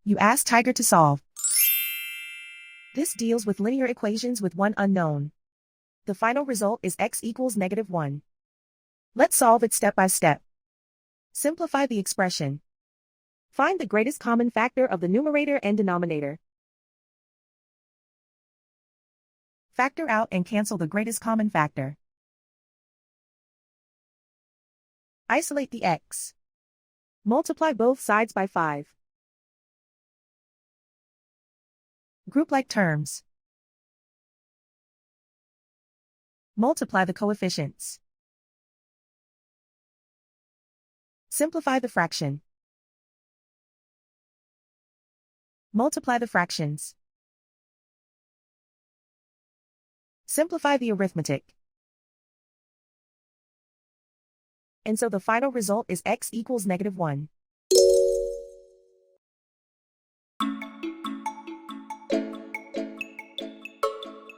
You ask Tiger to solve. This deals with linear equations with one unknown. The final result is x equals -1. Let's solve it step by step. Simplify the expression. Find the greatest common factor of the numerator and denominator. Factor out and cancel the greatest common factor. Isolate the x. Multiply both sides by 5. Group like terms. Multiply the coefficients. Simplify the fraction. Multiply the fractions. Simplify the arithmetic. And so the final result is x equals -1.